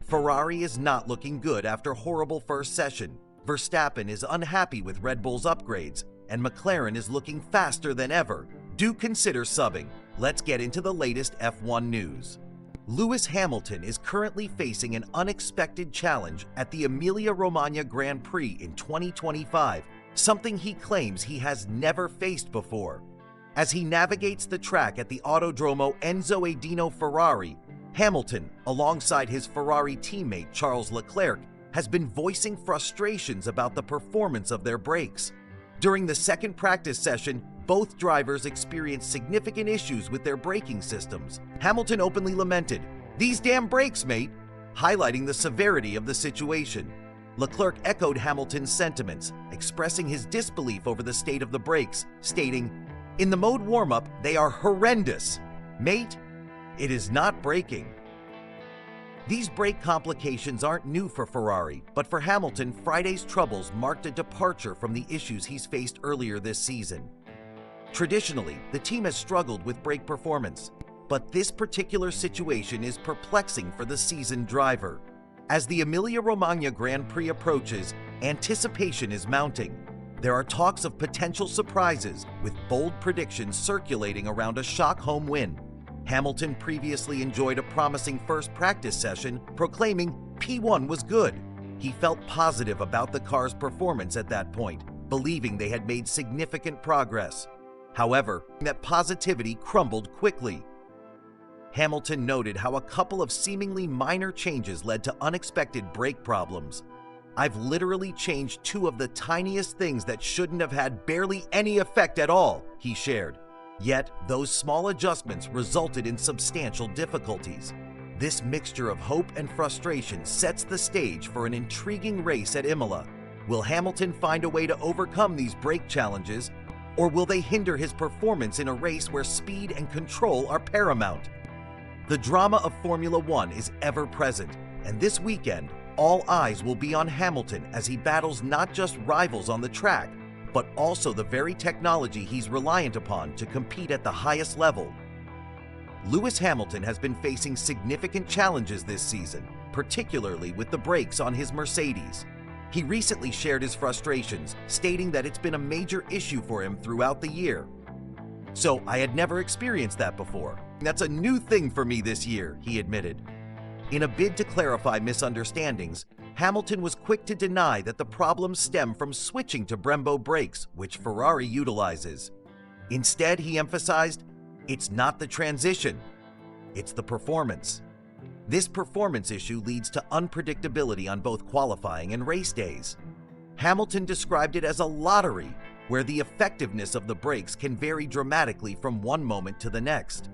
Ferrari is not looking good after horrible first session. Verstappen is unhappy with Red Bull's upgrades, and McLaren is looking faster than ever. Do consider subbing. Let's get into the latest F1 news. Lewis Hamilton is currently facing an unexpected challenge at the Emilia-Romagna Grand Prix in 2025, something he claims he has never faced before. As he navigates the track at the Autodromo Enzo Edino Ferrari, Hamilton, alongside his Ferrari teammate Charles Leclerc, has been voicing frustrations about the performance of their brakes. During the second practice session, both drivers experienced significant issues with their braking systems. Hamilton openly lamented, "These damn brakes, mate," highlighting the severity of the situation. Leclerc echoed Hamilton's sentiments, expressing his disbelief over the state of the brakes, stating, "In the mode warm-up, they are horrendous. Mate, it is not braking." These brake complications aren't new for Ferrari, but for Hamilton, Friday's troubles marked a departure from the issues he's faced earlier this season. Traditionally, the team has struggled with brake performance, but this particular situation is perplexing for the seasoned driver. As the Emilia-Romagna Grand Prix approaches, anticipation is mounting. There are talks of potential surprises, with bold predictions circulating around a shock home win. Hamilton previously enjoyed a promising first practice session, proclaiming P1 was good. He felt positive about the car's performance at that point, believing they had made significant progress. However, that positivity crumbled quickly. Hamilton noted how a couple of seemingly minor changes led to unexpected brake problems. "I've literally changed two of the tiniest things that shouldn't have had barely any effect at all," he shared. Yet, those small adjustments resulted in substantial difficulties. This mixture of hope and frustration sets the stage for an intriguing race at Imola. Will Hamilton find a way to overcome these brake challenges, or will they hinder his performance in a race where speed and control are paramount? The drama of Formula One is ever present, and this weekend, all eyes will be on Hamilton as he battles not just rivals on the track, but also the very technology he's reliant upon to compete at the highest level. Lewis Hamilton has been facing significant challenges this season, particularly with the brakes on his Mercedes. He recently shared his frustrations, stating that it's been a major issue for him throughout the year. "So I had never experienced that before. That's a new thing for me this year," he admitted. In a bid to clarify misunderstandings, Hamilton was quick to deny that the problems stem from switching to Brembo brakes, which Ferrari utilizes. Instead, he emphasized, "It's not the transition, it's the performance." This performance issue leads to unpredictability on both qualifying and race days. Hamilton described it as a lottery, where the effectiveness of the brakes can vary dramatically from one moment to the next.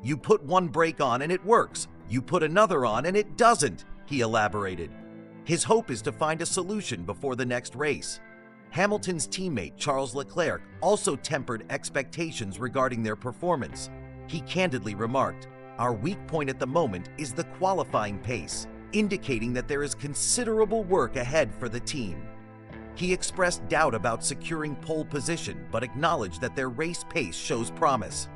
"You put one brake on and it works. You put another on and it doesn't," he elaborated. His hope is to find a solution before the next race. Hamilton's teammate Charles Leclerc also tempered expectations regarding their performance. He candidly remarked, "Our weak point at the moment is the qualifying pace, indicating that there is considerable work ahead for the team." He expressed doubt about securing pole position, but acknowledged that their race pace shows promise.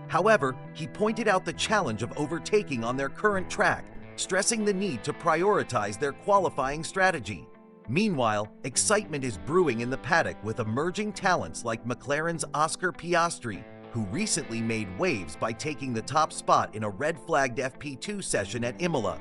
However, he pointed out the challenge of overtaking on their current track, stressing the need to prioritize their qualifying strategy. Meanwhile, excitement is brewing in the paddock with emerging talents like McLaren's Oscar Piastri, who recently made waves by taking the top spot in a red-flagged FP2 session at Imola.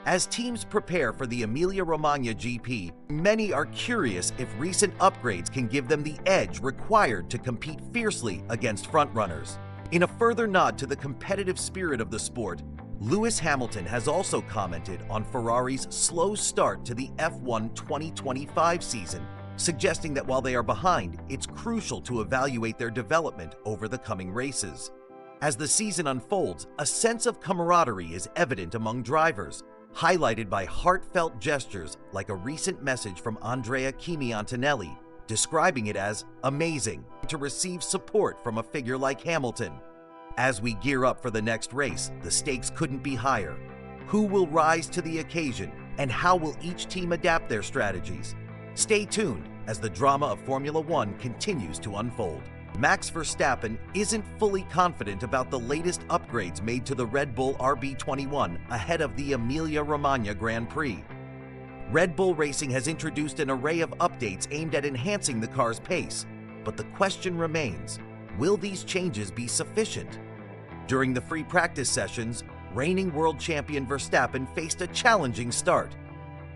As teams prepare for the Emilia-Romagna GP, many are curious if recent upgrades can give them the edge required to compete fiercely against frontrunners. In a further nod to the competitive spirit of the sport, Lewis Hamilton has also commented on Ferrari's slow start to the F1 2025 season, suggesting that while they are behind, it's crucial to evaluate their development over the coming races. As the season unfolds, a sense of camaraderie is evident among drivers, highlighted by heartfelt gestures like a recent message from Andrea Kimi Antonelli, describing it as amazing to receive support from a figure like Hamilton. As we gear up for the next race, the stakes couldn't be higher. Who will rise to the occasion, and how will each team adapt their strategies? Stay tuned as the drama of Formula One continues to unfold. Max Verstappen isn't fully confident about the latest upgrades made to the Red Bull RB21 ahead of the Emilia-Romagna Grand Prix. Red Bull Racing has introduced an array of updates aimed at enhancing the car's pace, but the question remains, will these changes be sufficient? During the free practice sessions, reigning world champion Verstappen faced a challenging start.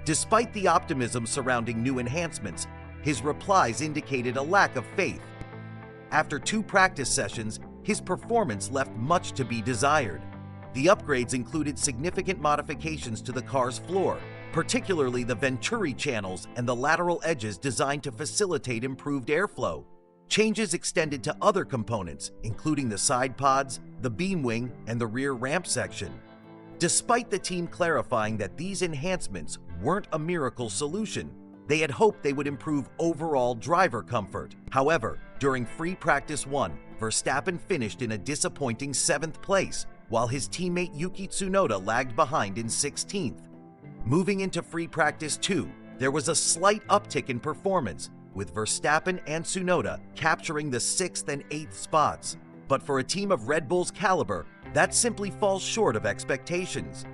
Despite the optimism surrounding new enhancements, his replies indicated a lack of faith. After 2 practice sessions, his performance left much to be desired. The upgrades included significant modifications to the car's floor, particularly the Venturi channels and the lateral edges designed to facilitate improved airflow. Changes extended to other components, including the side pods, the beam wing, and the rear ramp section. Despite the team clarifying that these enhancements weren't a miracle solution, they had hoped they would improve overall driver comfort. However, during free practice 1, Verstappen finished in a disappointing 7th place, while his teammate Yuki Tsunoda lagged behind in 16th. Moving into free practice 2, there was a slight uptick in performance, with Verstappen and Tsunoda capturing the 6th and 8th spots. But for a team of Red Bull's caliber, that simply falls short of expectations.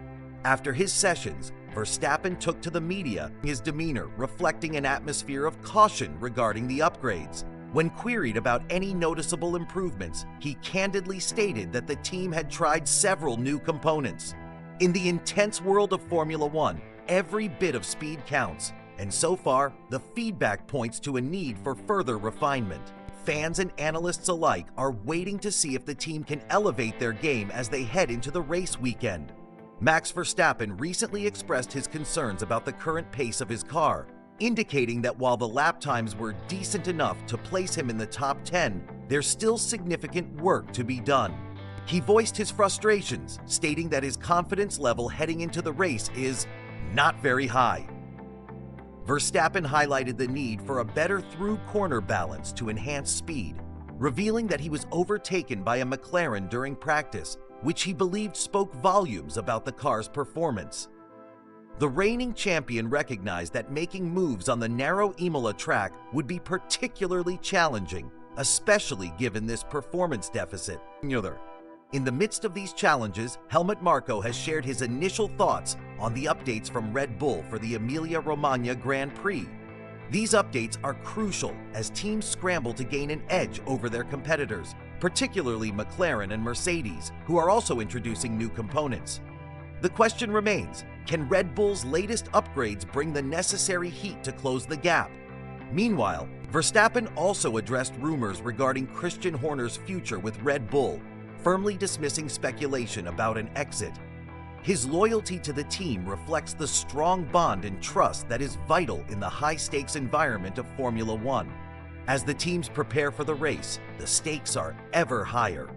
After his sessions, Verstappen took to the media, his demeanor reflecting an atmosphere of caution regarding the upgrades. When queried about any noticeable improvements, he candidly stated that the team had tried several new components. In the intense world of Formula One, every bit of speed counts, and so far, the feedback points to a need for further refinement. Fans and analysts alike are waiting to see if the team can elevate their game as they head into the race weekend. Max Verstappen recently expressed his concerns about the current pace of his car, indicating that while the lap times were decent enough to place him in the top 10, there's still significant work to be done. He voiced his frustrations, stating that his confidence level heading into the race is not very high. Verstappen highlighted the need for a better through-corner balance to enhance speed, revealing that he was overtaken by a McLaren during practice, which he believed spoke volumes about the car's performance. The reigning champion recognized that making moves on the narrow Imola track would be particularly challenging, especially given this performance deficit. In the midst of these challenges, Helmut Marko has shared his initial thoughts on the updates from Red Bull for the Emilia-Romagna Grand Prix. These updates are crucial as teams scramble to gain an edge over their competitors, particularly McLaren and Mercedes, who are also introducing new components. The question remains, can Red Bull's latest upgrades bring the necessary heat to close the gap? Meanwhile, Verstappen also addressed rumors regarding Christian Horner's future with Red Bull, firmly dismissing speculation about an exit. His loyalty to the team reflects the strong bond and trust that is vital in the high-stakes environment of Formula One. As the teams prepare for the race, the stakes are ever higher.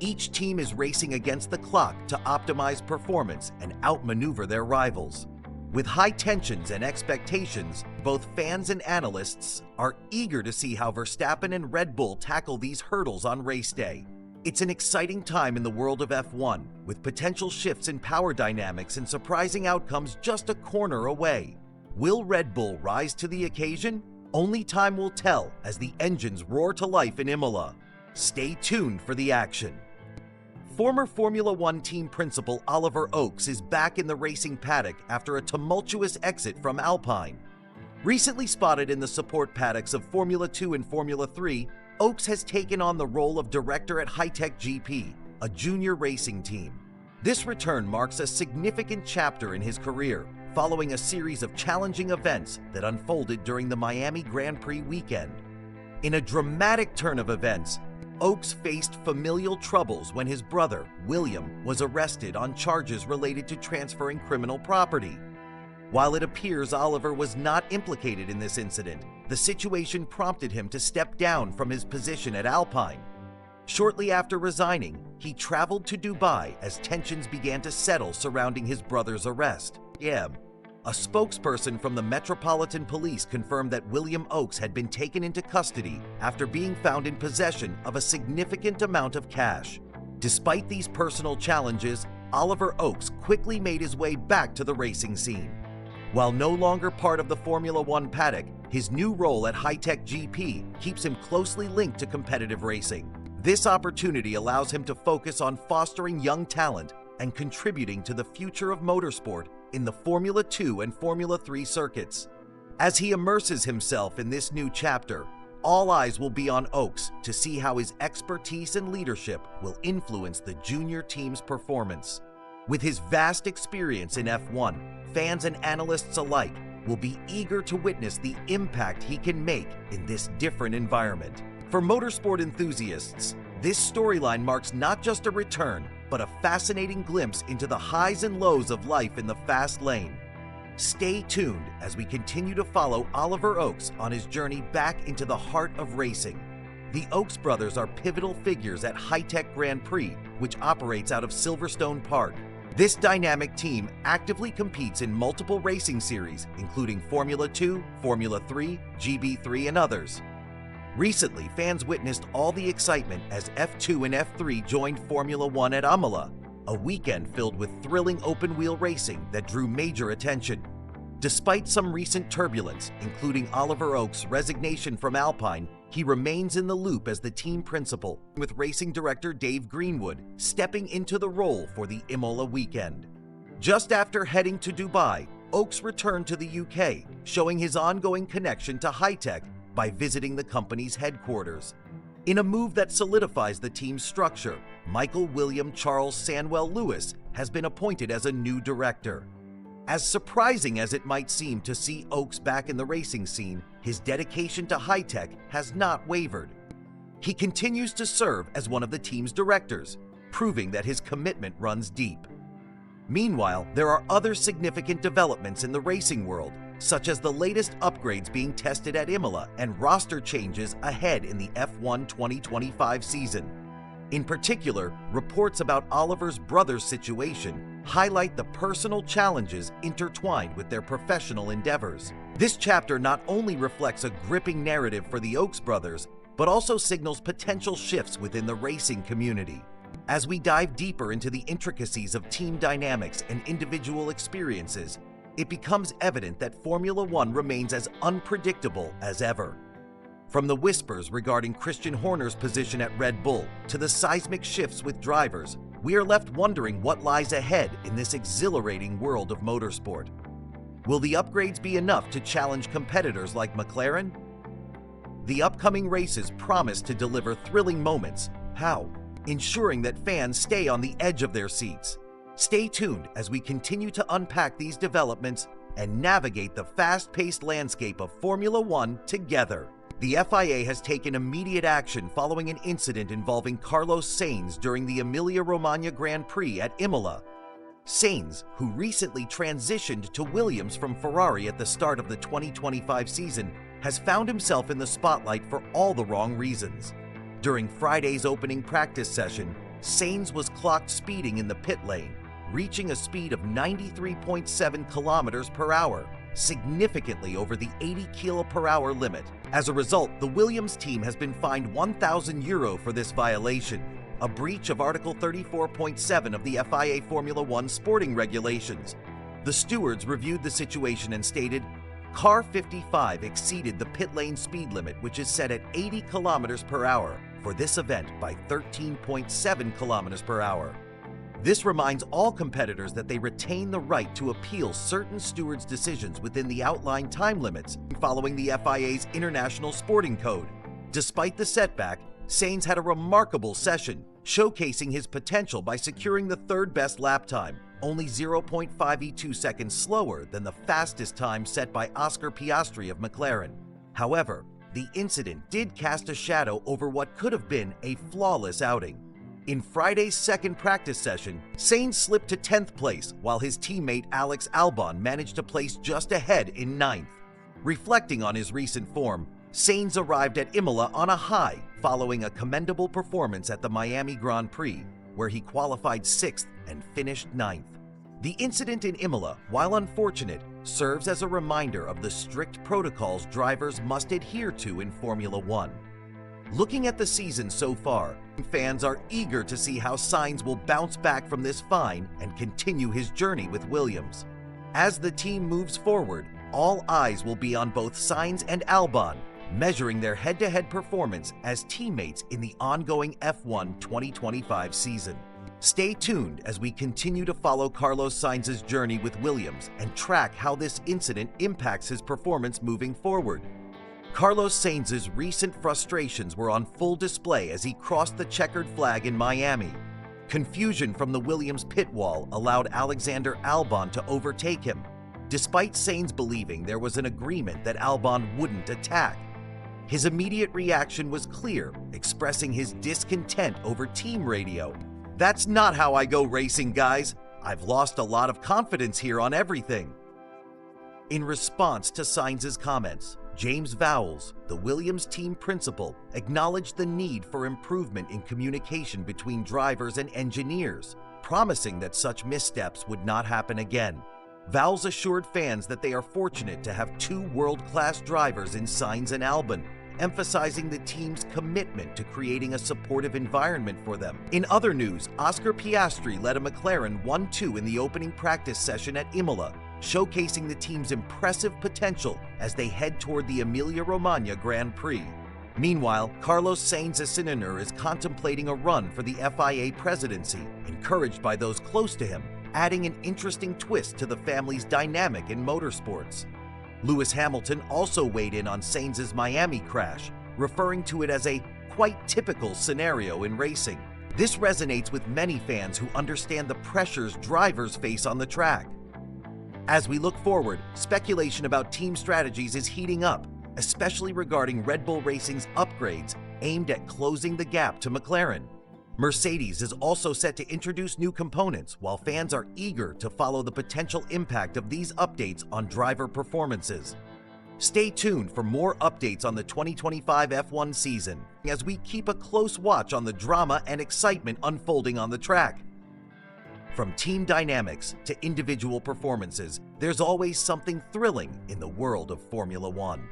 Each team is racing against the clock to optimize performance and outmaneuver their rivals. With high tensions and expectations, both fans and analysts are eager to see how Verstappen and Red Bull tackle these hurdles on race day. It's an exciting time in the world of F1, with potential shifts in power dynamics and surprising outcomes just a corner away. Will Red Bull rise to the occasion? Only time will tell as the engines roar to life in Imola. Stay tuned for the action. Former Formula One team principal Oliver Oakes is back in the racing paddock after a tumultuous exit from Alpine. Recently spotted in the support paddocks of Formula 2 and Formula 3, Oakes has taken on the role of director at Hi-Tech GP, a junior racing team. This return marks a significant chapter in his career, following a series of challenging events that unfolded during the Miami Grand Prix weekend. In a dramatic turn of events, Oakes faced familial troubles when his brother, William, was arrested on charges related to transferring criminal property. While it appears Oliver was not implicated in this incident, the situation prompted him to step down from his position at Alpine. Shortly after resigning, he traveled to Dubai as tensions began to settle surrounding his brother's arrest. A spokesperson from the Metropolitan Police confirmed that William Oakes had been taken into custody after being found in possession of a significant amount of cash. Despite these personal challenges, Oliver Oakes quickly made his way back to the racing scene. While no longer part of the Formula One paddock, his new role at High-Tech GP keeps him closely linked to competitive racing. This opportunity allows him to focus on fostering young talent and contributing to the future of motorsport in the Formula 2 and Formula 3 circuits. As he immerses himself in this new chapter, all eyes will be on Oaks to see how his expertise and leadership will influence the junior team's performance. With his vast experience in F1, fans and analysts alike will be eager to witness the impact he can make in this different environment. For motorsport enthusiasts, this storyline marks not just a return, but a fascinating glimpse into the highs and lows of life in the fast lane. Stay tuned as we continue to follow Oliver Oaks on his journey back into the heart of racing. The Oaks brothers are pivotal figures at High-Tech Grand Prix, which operates out of Silverstone Park. This dynamic team actively competes in multiple racing series, including Formula 2, Formula 3, GB3, and others. Recently, fans witnessed all the excitement as F2 and F3 joined Formula 1 at Imola, a weekend filled with thrilling open-wheel racing that drew major attention. Despite some recent turbulence, including Oliver Oaks' resignation from Alpine, he remains in the loop as the team principal, with racing director Dave Greenwood stepping into the role for the Imola weekend. Just after heading to Dubai, Oaks returned to the UK, showing his ongoing connection to High-Tech by visiting the company's headquarters. In a move that solidifies the team's structure, Michael William Charles Sanwell Lewis has been appointed as a new director. As surprising as it might seem to see Oaks back in the racing scene, his dedication to High-Tech has not wavered. He continues to serve as one of the team's directors, proving that his commitment runs deep. Meanwhile, there are other significant developments in the racing world, such as the latest upgrades being tested at Imola and roster changes ahead in the F1 2025 season. In particular, reports about Oliver's brother's situation highlight the personal challenges intertwined with their professional endeavors. This chapter not only reflects a gripping narrative for the Oaks brothers, but also signals potential shifts within the racing community. As we dive deeper into the intricacies of team dynamics and individual experiences, it becomes evident that Formula 1 remains as unpredictable as ever. From the whispers regarding Christian Horner's position at Red Bull to the seismic shifts with drivers, we are left wondering what lies ahead in this exhilarating world of motorsport. Will the upgrades be enough to challenge competitors like McLaren? The upcoming races promise to deliver thrilling moments. How? Ensuring that fans stay on the edge of their seats. Stay tuned as we continue to unpack these developments and navigate the fast-paced landscape of Formula 1 together. The FIA has taken immediate action following an incident involving Carlos Sainz during the Emilia-Romagna Grand Prix at Imola. Sainz, who recently transitioned to Williams from Ferrari at the start of the 2025 season, has found himself in the spotlight for all the wrong reasons. During Friday's opening practice session, Sainz was clocked speeding in the pit lane, reaching a speed of 93.7 kilometers per hour, significantly over the 80 km/h limit. As a result, the Williams team has been fined €1,000 for this violation, a breach of Article 34.7 of the FIA Formula 1 sporting regulations. The stewards reviewed the situation and stated, "Car 55 exceeded the pit lane speed limit, which is set at 80 km/h for this event by 13.7 km/h. This reminds all competitors that they retain the right to appeal certain stewards' decisions within the outlined time limits following the FIA's International Sporting Code. Despite the setback, Sainz had a remarkable session, showcasing his potential by securing the third-best lap time, only 0.5 seconds slower than the fastest time set by Oscar Piastri of McLaren. However, the incident did cast a shadow over what could have been a flawless outing. In Friday's second practice session, Sainz slipped to 10th place, while his teammate Alex Albon managed to place just ahead in 9th. Reflecting on his recent form, Sainz arrived at Imola on a high following a commendable performance at the Miami Grand Prix, where he qualified 6th and finished 9th. The incident in Imola, while unfortunate, serves as a reminder of the strict protocols drivers must adhere to in Formula 1. Looking at the season so far, fans are eager to see how Sainz will bounce back from this fine and continue his journey with Williams. As the team moves forward, all eyes will be on both Sainz and Albon, measuring their head-to-head performance as teammates in the ongoing F1 2025 season. Stay tuned as we continue to follow Carlos Sainz's journey with Williams and track how this incident impacts his performance moving forward. Carlos Sainz's recent frustrations were on full display as he crossed the checkered flag in Miami. Confusion from the Williams pit wall allowed Alexander Albon to overtake him, despite Sainz believing there was an agreement that Albon wouldn't attack. His immediate reaction was clear, expressing his discontent over team radio. "That's not how I go racing, guys. I've lost a lot of confidence here on everything." In response to Sainz's comments, James Vowles, the Williams team principal, acknowledged the need for improvement in communication between drivers and engineers, promising that such missteps would not happen again. Vowles assured fans that they are fortunate to have two world-class drivers in Sainz and Albon, emphasizing the team's commitment to creating a supportive environment for them. In other news, Oscar Piastri led a McLaren 1-2 in the opening practice session at Imola, showcasing the team's impressive potential as they head toward the Emilia-Romagna Grand Prix. Meanwhile, Carlos Sainz Sr. is contemplating a run for the FIA presidency, encouraged by those close to him, adding an interesting twist to the family's dynamic in motorsports. Lewis Hamilton also weighed in on Sainz's Miami crash, referring to it as a quite typical scenario in racing. This resonates with many fans who understand the pressures drivers face on the track. As we look forward, speculation about team strategies is heating up, especially regarding Red Bull Racing's upgrades aimed at closing the gap to McLaren. Mercedes is also set to introduce new components, while fans are eager to follow the potential impact of these updates on driver performances. Stay tuned for more updates on the 2025 F1 season as we keep a close watch on the drama and excitement unfolding on the track. From team dynamics to individual performances, there's always something thrilling in the world of Formula One.